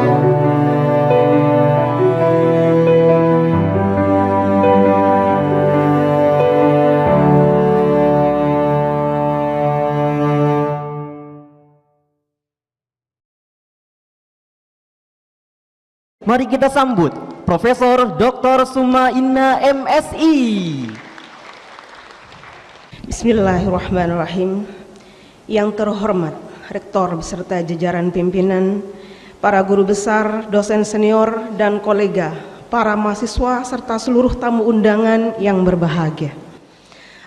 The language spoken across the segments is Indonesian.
Mari kita sambut Profesor Dr. Suma Inna MSI. Bismillahirrahmanirrahim. Yang terhormat Rektor beserta jajaran pimpinan, para guru besar, dosen senior, dan kolega, para mahasiswa, serta seluruh tamu undangan yang berbahagia.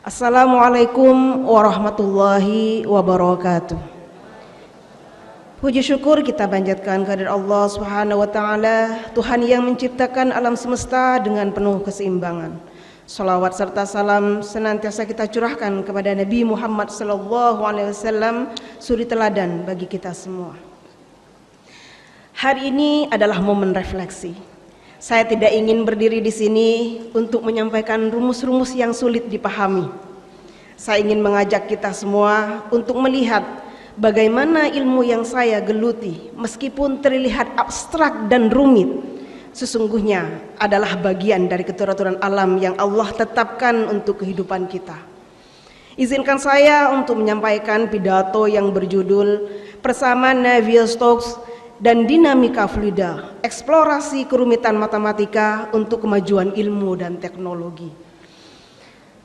Assalamualaikum warahmatullahi wabarakatuh. Puji syukur kita panjatkan kehadirat Allah Subhanahu wa taala, Tuhan yang menciptakan alam semesta dengan penuh keseimbangan. Salawat serta salam senantiasa kita curahkan kepada Nabi Muhammad sallallahu alaihi wasallam, suri teladan bagi kita semua. Hari ini adalah momen refleksi. Saya tidak ingin berdiri di sini untuk menyampaikan rumus-rumus yang sulit dipahami. Saya ingin mengajak kita semua untuk melihat bagaimana ilmu yang saya geluti, meskipun terlihat abstrak dan rumit, sesungguhnya adalah bagian dari keturaturan alam yang Allah tetapkan untuk kehidupan kita. Izinkan saya untuk menyampaikan pidato yang berjudul Persamaan Navier-Stokes dan Dinamika Fluida, Eksplorasi Kerumitan Matematika untuk Kemajuan Ilmu dan Teknologi.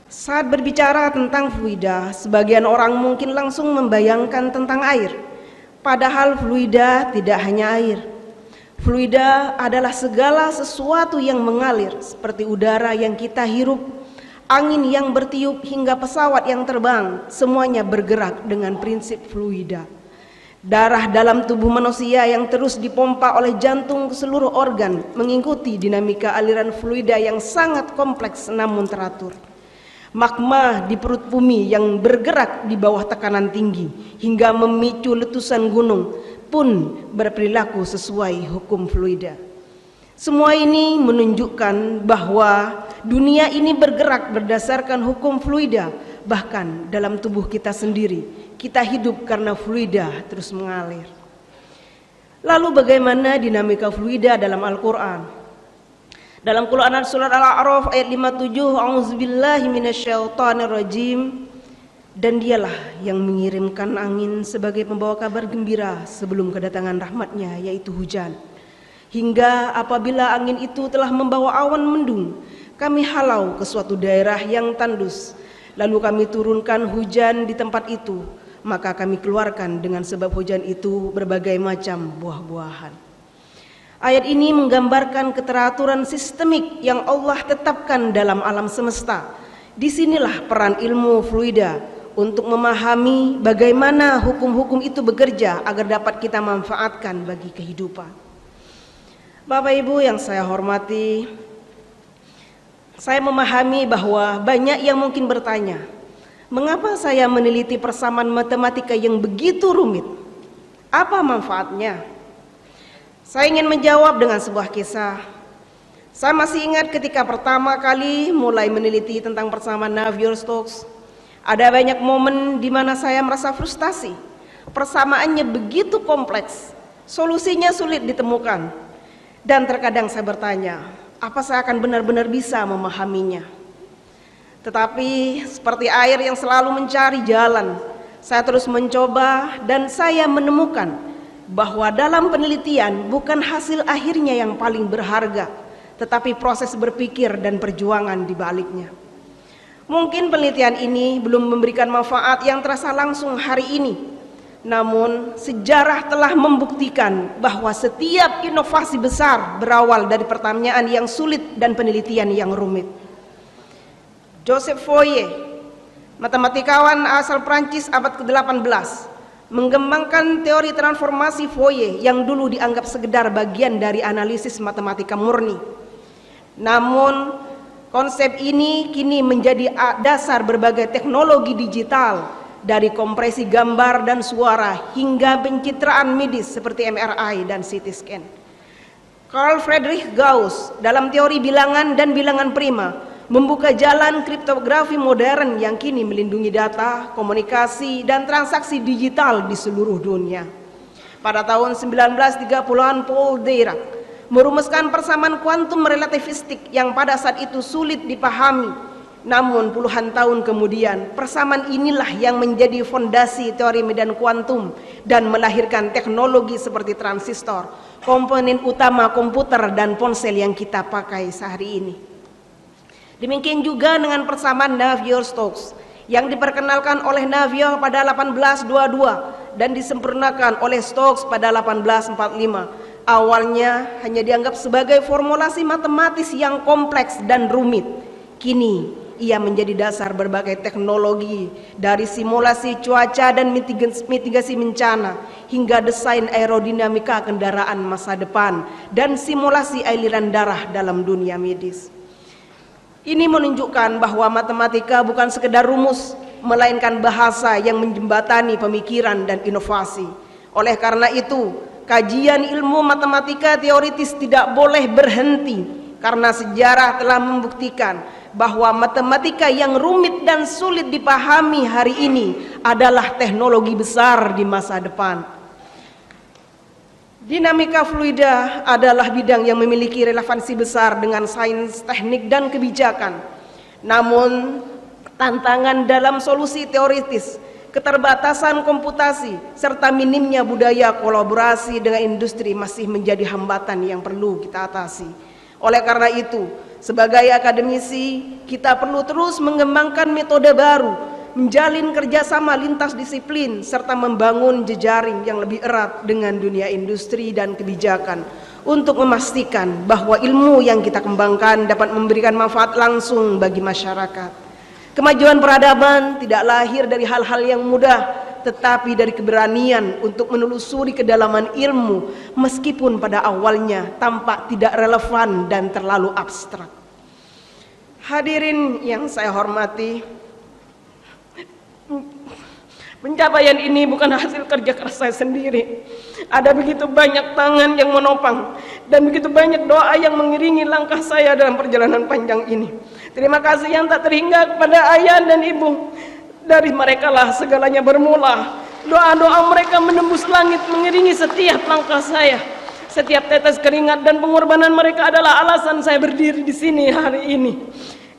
Saat berbicara tentang fluida, sebagian orang mungkin langsung membayangkan tentang air. Padahal fluida tidak hanya air. Fluida adalah segala sesuatu yang mengalir, seperti udara yang kita hirup, angin yang bertiup, hingga pesawat yang terbang. Semuanya bergerak dengan prinsip fluida. Darah dalam tubuh manusia yang terus dipompa oleh jantung ke seluruh organ mengikuti dinamika aliran fluida yang sangat kompleks namun teratur. Magma di perut bumi yang bergerak di bawah tekanan tinggi hingga memicu letusan gunung pun berperilaku sesuai hukum fluida. Semua ini menunjukkan bahwa dunia ini bergerak berdasarkan hukum fluida. Bahkan dalam tubuh kita sendiri, kita hidup karena fluida terus mengalir. Lalu bagaimana dinamika fluida dalam Al-Quran? Dalam Quran surat Al-A'raf ayat 57, A'udzubillahi minasyaitonirrajim, dan dialah yang mengirimkan angin sebagai pembawa kabar gembira sebelum kedatangan rahmatnya, yaitu hujan. Hingga apabila angin itu telah membawa awan mendung, kami halau ke suatu daerah yang tandus, lalu kami turunkan hujan di tempat itu, maka kami keluarkan dengan sebab hujan itu berbagai macam buah-buahan. Ayat ini menggambarkan keteraturan sistemik yang Allah tetapkan dalam alam semesta. Disinilah peran ilmu fluida untuk memahami bagaimana hukum-hukum itu bekerja agar dapat kita manfaatkan bagi kehidupan. Bapak Ibu yang saya hormati, saya memahami bahwa banyak yang mungkin bertanya, mengapa saya meneliti persamaan matematika yang begitu rumit? Apa manfaatnya? Saya ingin menjawab dengan sebuah kisah. Saya masih ingat ketika pertama kali mulai meneliti tentang persamaan Navier-Stokes, ada banyak momen di mana saya merasa frustasi. Persamaannya begitu kompleks, solusinya sulit ditemukan. Dan terkadang saya bertanya, apa saya akan benar-benar bisa memahaminya? Tetapi seperti air yang selalu mencari jalan, saya terus mencoba dan saya menemukan bahwa dalam penelitian bukan hasil akhirnya yang paling berharga, tetapi proses berpikir dan perjuangan di baliknya. Mungkin penelitian ini belum memberikan manfaat yang terasa langsung hari ini, namun sejarah telah membuktikan bahwa setiap inovasi besar berawal dari pertanyaan yang sulit dan penelitian yang rumit. Joseph Fourier, matematikawan asal Prancis abad ke-18, mengembangkan teori transformasi Fourier yang dulu dianggap sekedar bagian dari analisis matematika murni. Namun konsep ini kini menjadi dasar berbagai teknologi digital, dari kompresi gambar dan suara hingga pencitraan medis seperti MRI dan CT scan. Carl Friedrich Gauss dalam teori bilangan dan bilangan prima membuka jalan kriptografi modern yang kini melindungi data, komunikasi, dan transaksi digital di seluruh dunia. Pada tahun 1930-an Paul Dirac merumuskan persamaan kuantum relativistik yang pada saat itu sulit dipahami. Namun puluhan tahun kemudian persamaan inilah yang menjadi fondasi teori medan kuantum dan melahirkan teknologi seperti transistor, komponen utama komputer dan ponsel yang kita pakai sehari ini. Demikian juga dengan persamaan Navier-Stokes yang diperkenalkan oleh Navier pada 1822 dan disempurnakan oleh Stokes pada 1845. Awalnya hanya dianggap sebagai formulasi matematis yang kompleks dan rumit. Kini ia menjadi dasar berbagai teknologi, dari simulasi cuaca dan mitigasi bencana hingga desain aerodinamika kendaraan masa depan dan simulasi aliran darah dalam dunia medis. Ini menunjukkan bahwa matematika bukan sekedar rumus, melainkan bahasa yang menjembatani pemikiran dan inovasi. Oleh karena itu, kajian ilmu matematika teoritis tidak boleh berhenti, karena sejarah telah membuktikan bahwa matematika yang rumit dan sulit dipahami hari ini adalah teknologi besar di masa depan. Dinamika fluida adalah bidang yang memiliki relevansi besar dengan sains, teknik, dan kebijakan. Namun, tantangan dalam solusi teoritis, keterbatasan komputasi, serta minimnya budaya kolaborasi dengan industri masih menjadi hambatan yang perlu kita atasi. Oleh karena itu, sebagai akademisi, kita perlu terus mengembangkan metode baru, menjalin kerjasama lintas disiplin, serta membangun jejaring yang lebih erat dengan dunia industri dan kebijakan untuk memastikan bahwa ilmu yang kita kembangkan dapat memberikan manfaat langsung bagi masyarakat. Kemajuan peradaban tidak lahir dari hal-hal yang mudah, tetapi dari keberanian untuk menelusuri kedalaman ilmu meskipun pada awalnya tampak tidak relevan dan terlalu abstrak. Hadirin yang saya hormati, pencapaian ini bukan hasil kerja keras saya sendiri. Ada begitu banyak tangan yang menopang dan begitu banyak doa yang mengiringi langkah saya dalam perjalanan panjang ini. Terima kasih yang tak terhingga kepada ayah dan ibu. Dari merekalah segalanya bermula. Doa-doa mereka menembus langit mengiringi setiap langkah saya. Setiap tetes keringat dan pengorbanan mereka adalah alasan saya berdiri di sini hari ini.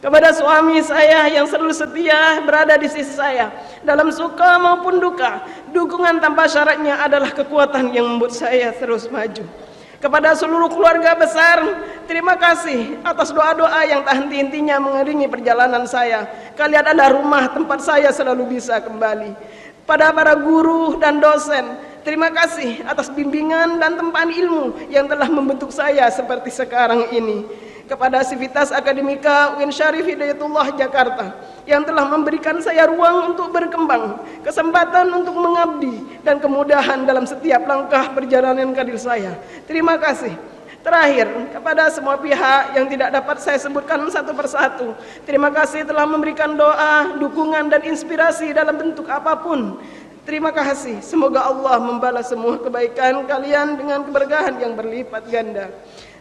Kepada suami saya yang selalu setia berada di sisi saya dalam suka maupun duka, dukungan tanpa syaratnya adalah kekuatan yang membuat saya terus maju. Kepada seluruh keluarga besar, terima kasih atas doa-doa yang tak henti-hentinya mengiringi perjalanan saya. Kalian adalah rumah tempat saya selalu bisa kembali. Pada para guru dan dosen, terima kasih atas bimbingan dan tempahan ilmu yang telah membentuk saya seperti sekarang ini. Kepada Sivitas Akademika UIN Syarif Hidayatullah Jakarta yang telah memberikan saya ruang untuk berkembang, kesempatan untuk mengabdi, dan kemudahan dalam setiap langkah perjalanan karir saya. Terima kasih. Terakhir, kepada semua pihak yang tidak dapat saya sebutkan satu persatu, terima kasih telah memberikan doa, dukungan, dan inspirasi dalam bentuk apapun. Terima kasih. Semoga Allah membalas semua kebaikan kalian dengan keberkahan yang berlipat ganda.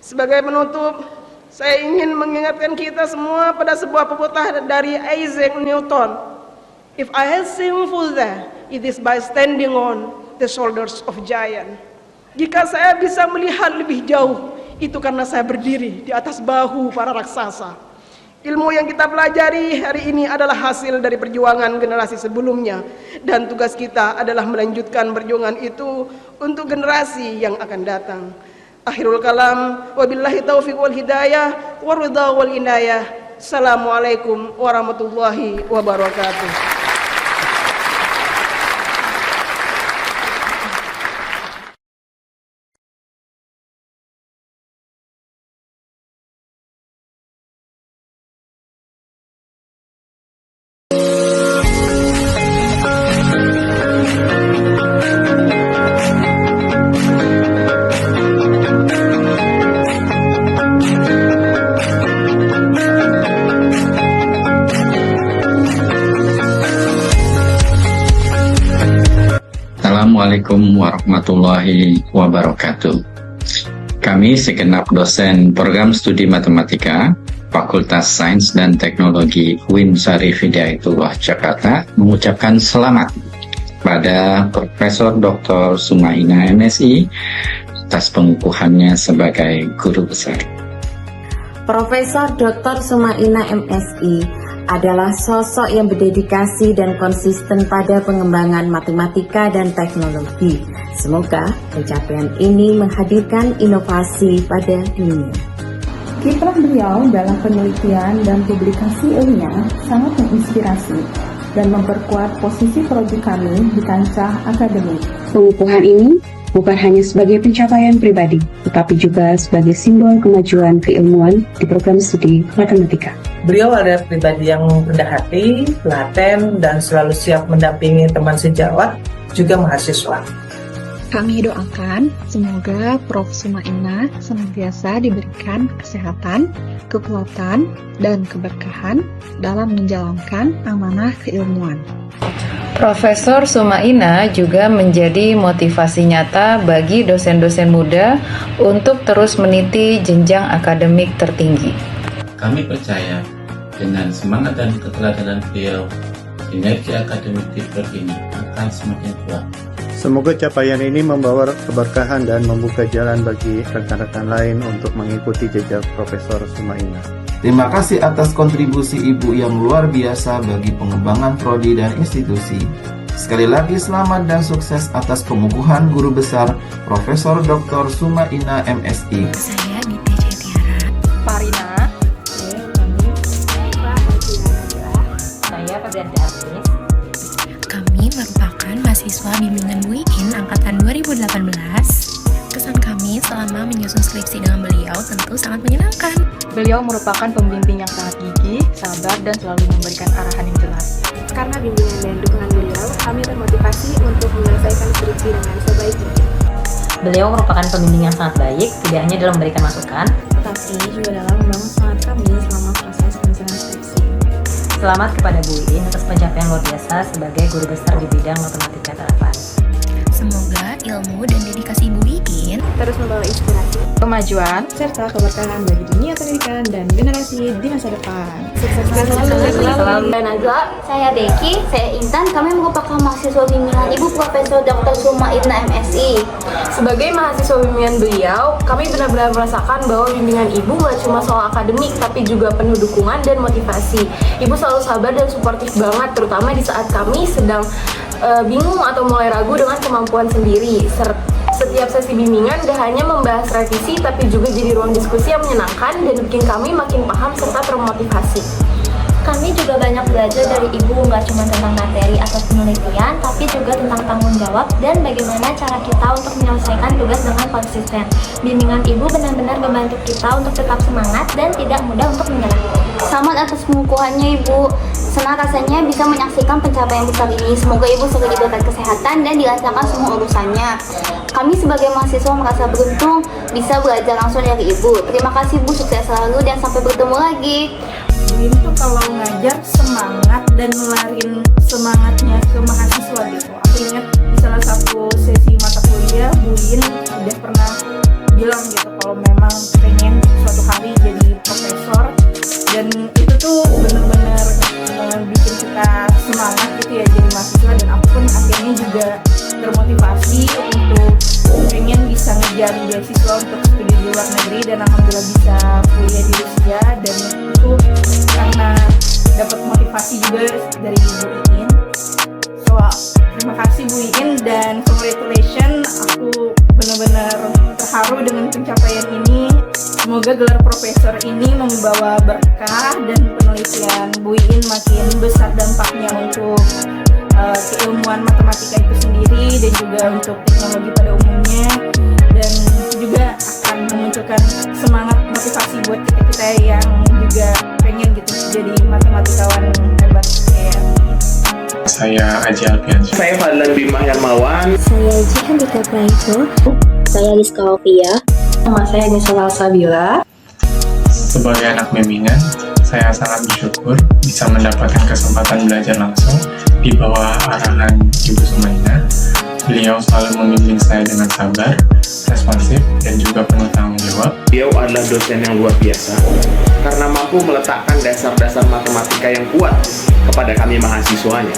Sebagai penutup, saya ingin mengingatkan kita semua pada sebuah pepatah dari Isaac Newton. If I have sinful there, it is by standing on the shoulders of giant. Jika saya bisa melihat lebih jauh, itu karena saya berdiri di atas bahu para raksasa. Ilmu yang kita pelajari hari ini adalah hasil dari perjuangan generasi sebelumnya, dan tugas kita adalah melanjutkan perjuangan itu untuk generasi yang akan datang. Akhirul kalam, wabillahi taufiq wal hidayah, waridha wal inayah. Assalamualaikum warahmatullahi wabarakatuh. Assalamualaikum warahmatullahi wabarakatuh. Kami segenap dosen program studi matematika Fakultas Sains dan Teknologi UIN Syarif Hidayatullah Jakarta mengucapkan selamat pada Profesor Dr. Sumaina MSI atas pengukuhannya sebagai guru besar. Profesor Dr. Sumaina MSI adalah sosok yang berdedikasi dan konsisten pada pengembangan matematika dan teknologi. Semoga pencapaian ini menghadirkan inovasi pada dunia. Kiprah beliau dalam penelitian dan publikasi ilmiah sangat menginspirasi dan memperkuat posisi prodi kami di kancah akademik. Pengukuhan ini bukan hanya sebagai pencapaian pribadi, tetapi juga sebagai simbol kemajuan keilmuan di program studi matematika. Beliau adalah pribadi yang rendah hati, telaten, dan selalu siap mendampingi teman sejawat, juga mahasiswa. Kami doakan semoga Prof. Sumaina senantiasa diberikan kesehatan, kekuatan, dan keberkahan dalam menjalankan amanah keilmuan. Profesor Sumaina juga menjadi motivasi nyata bagi dosen-dosen muda untuk terus meniti jenjang akademik tertinggi. Kami percaya dengan semangat dan keteladanan beliau, sinergi akademik di prodi ini akan semakin kuat. Semoga capaian ini membawa keberkahan dan membuka jalan bagi rekan-rekan lain untuk mengikuti jejak Profesor Sumaina. Terima kasih atas kontribusi Ibu yang luar biasa bagi pengembangan prodi dan institusi. Sekali lagi selamat dan sukses atas pengukuhan guru besar Profesor Dr. Sumaina MSI. Saya Nitya Jetiara. Farina. Saya Fabianda Artis. Kami merupakan mahasiswa bimbingan UIN angkatan 2018. Kesan kami selama menyusun skripsi dengan beliau tentu sangat menyenangkan. Beliau merupakan pembimbing yang sangat gigih, sabar, dan selalu memberikan arahan yang jelas. Karena bimbingan dan dukungan beliau, kami termotivasi untuk menyelesaikan skripsi dengan sebaik mungkin. Beliau merupakan pembimbing yang sangat baik, tidak hanya dalam memberikan masukan, tetapi juga dalam membangun semangat kami selama proses penyusunan skripsi. Selamat kepada Bu Iin atas pencapaian luar biasa sebagai guru besar di bidang matematika terapan. Semoga ilmu dan dedikasi Bu Iin terus membawa inspirasi, kemajuan, serta keberkahan bagi dunia pendidikan dan generasi di masa depan. Sukses selalu. Dan Najwa, saya Becky, saya Intan. Kami merupakan mahasiswa bimbingan Ibu Profesor Dr. Sumaina MSI. Sebagai mahasiswa bimbingan beliau, kami benar-benar merasakan bahwa bimbingan Ibu gak cuma soal akademik, tapi juga penuh dukungan dan motivasi. Ibu selalu sabar dan suportif banget, terutama di saat kami sedang bingung atau mulai ragu dengan kemampuan sendiri. Setiap sesi bimbingan gak hanya membahas revisi, tapi juga jadi ruang diskusi yang menyenangkan dan bikin kami makin paham serta termotivasi. Kami juga banyak belajar dari Ibu, nggak cuma tentang materi atau penelitian, tapi juga tentang tanggung jawab dan bagaimana cara kita untuk menyelesaikan tugas dengan konsisten. Bimbingan Ibu benar-benar membantu kita untuk tetap semangat dan tidak mudah untuk menyerah. Selamat atas pengukuhannya Ibu. Senang rasanya bisa menyaksikan pencapaian besar ini. Semoga Ibu selalu diberikan kesehatan dan dilancarkan semua urusannya. Kami sebagai mahasiswa merasa beruntung bisa belajar langsung dari Ibu. Terima kasih Bu, sukses selalu dan sampai bertemu lagi. Bu Iin tuh kalau ngajar semangat dan nularin semangatnya ke mahasiswa gitu. Aku ingat di salah satu sesi mata kuliah Bu Iin udah pernah bilang gitu kalau memang pengen suatu hari jadi profesor, dan itu tuh bener-bener bikin kita semangat gitu ya jadi mahasiswa, dan aku pun akhirnya juga termotivasi untuk pengen bisa ngejar beasiswa untuk studi di luar negeri, dan alhamdulillah bisa kuliah di Rusia, dan itu karena dapat motivasi juga dari Bu Iin. So, terima kasih Bu Iin dan congratulations, aku benar-benar terharu dengan pencapaian ini. Semoga gelar profesor ini membawa berkah dan penelitian Bu Iin makin besar dampaknya untuk keilmuan matematika itu sendiri dan juga untuk teknologi pada umumnya, dan juga akan memunculkan semangat motivasi buat kita-kita yang juga pengen gitu jadi matematikawan hebat kayak Saya Aji Alfiansyah. Saya Fadlan Bima Hermawan. Saya Jihan Dika Praito. Saya Rizka Ovia. Nama saya Nisala Sabila. Sebagai anak bimbingan, saya sangat bersyukur bisa mendapatkan kesempatan belajar langsung di bawah arahan Ibu Sumaina. Beliau selalu membimbing saya dengan sabar, responsif, dan juga penuh tanggung jawab. Beliau adalah dosen yang luar biasa karena mampu meletakkan dasar-dasar matematika yang kuat kepada kami mahasiswanya.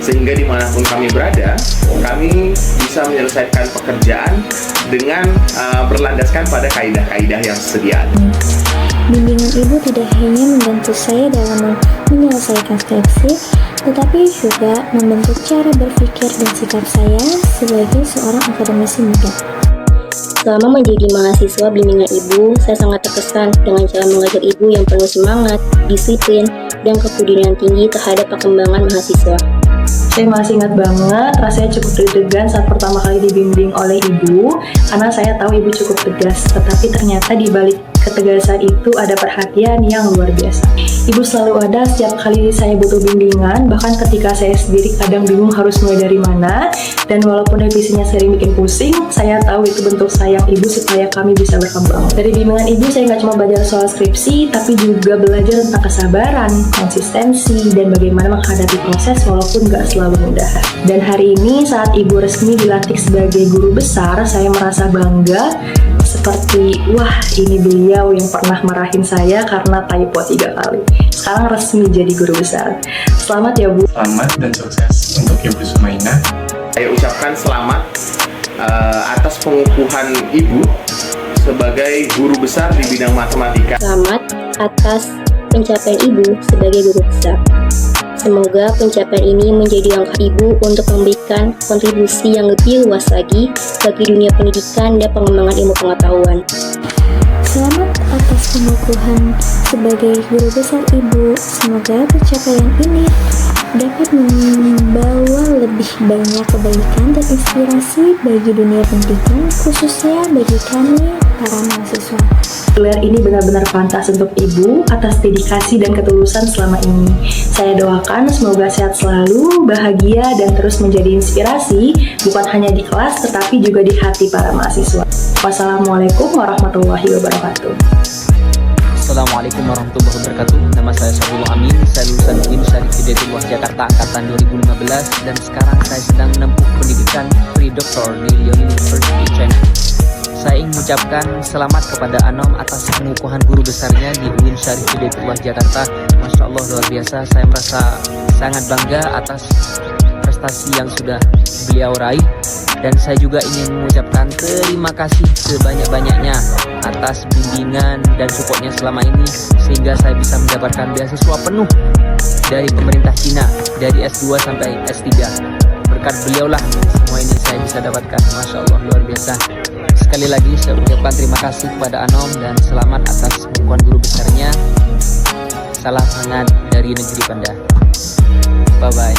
sehingga dimanapun kami berada, kami bisa menyelesaikan pekerjaan dengan berlandaskan pada kaidah-kaidah yang sedia. Bimbingan ibu tidak hanya membantu saya dalam menyelesaikan skripsi, tetapi juga membentuk cara berpikir dan sikap saya sebagai seorang akademisi muda. Selama menjadi mahasiswa bimbingan ibu, saya sangat terkesan dengan cara mengajar ibu yang penuh semangat, disiplin, dan kepedulian tinggi terhadap perkembangan mahasiswa. Saya masih ingat banget, rasanya cukup deg-degan saat pertama kali dibimbing oleh ibu, karena saya tahu ibu cukup tegas, tetapi ternyata di balik ketegasan itu ada perhatian yang luar biasa. Ibu selalu ada setiap kali saya butuh bimbingan, bahkan ketika saya sendiri kadang bingung harus mulai dari mana, dan walaupun revisinya sering bikin pusing, saya tahu itu bentuk sayang ibu supaya kami bisa berkembang. Dari bimbingan ibu saya nggak cuma belajar soal skripsi, tapi juga belajar tentang kesabaran, konsistensi, dan bagaimana menghadapi proses walaupun nggak selalu mudah. Dan hari ini saat ibu resmi dilantik sebagai guru besar, saya merasa bangga seperti, wah ini beliau yang pernah marahin saya karena typo 3 kali. Sekarang resmi jadi guru besar. Selamat ya Bu. Selamat dan sukses untuk Ibu Sumainah. Saya ucapkan selamat atas pengukuhan Ibu sebagai guru besar di bidang matematika. Selamat atas pencapaian ibu sebagai guru besar. Semoga pencapaian ini menjadi langkah ibu untuk memberikan kontribusi yang lebih luas lagi bagi dunia pendidikan dan pengembangan ilmu pengetahuan. Selamat atas pengukuhan sebagai guru besar ibu. Semoga pencapaian ini dapat membawa lebih banyak kebaikan dan inspirasi bagi dunia pendidikan, khususnya bagi kami para mahasiswa. Gelar ini benar-benar pantas untuk ibu atas dedikasi dan ketulusan selama ini. Saya doakan semoga sehat selalu, bahagia, dan terus menjadi inspirasi bukan hanya di kelas tetapi juga di hati para mahasiswa. Wassalamualaikum warahmatullahi wabarakatuh. Assalamualaikum warahmatullahi wabarakatuh. Nama saya Sabullah Amin. Saya lulusan UIN Syarif Hidayatullah Jakarta angkatan 2015 dan sekarang saya sedang menempuh pendidikan pre-doktor di Lyon University, China. Saya ingin mengucapkan selamat kepada Anom atas pengukuhan guru besarnya di UIN Syarif Hidayatullah Jakarta. Masya Allah luar biasa. Saya merasa sangat bangga atas prestasi yang sudah beliau raih. Dan saya juga ingin mengucapkan terima kasih sebanyak-banyaknya atas bimbingan dan supportnya selama ini, sehingga saya bisa mendapatkan beasiswa penuh dari pemerintah Cina, dari S2 sampai S3. Berkat beliau lah semua ini saya bisa dapatkan. Masya Allah luar biasa. Sekali lagi saya ucapkan terima kasih kepada Anom dan selamat atas pengukuhan guru besarnya. Salam hangat dari negeri Panda. Bye bye.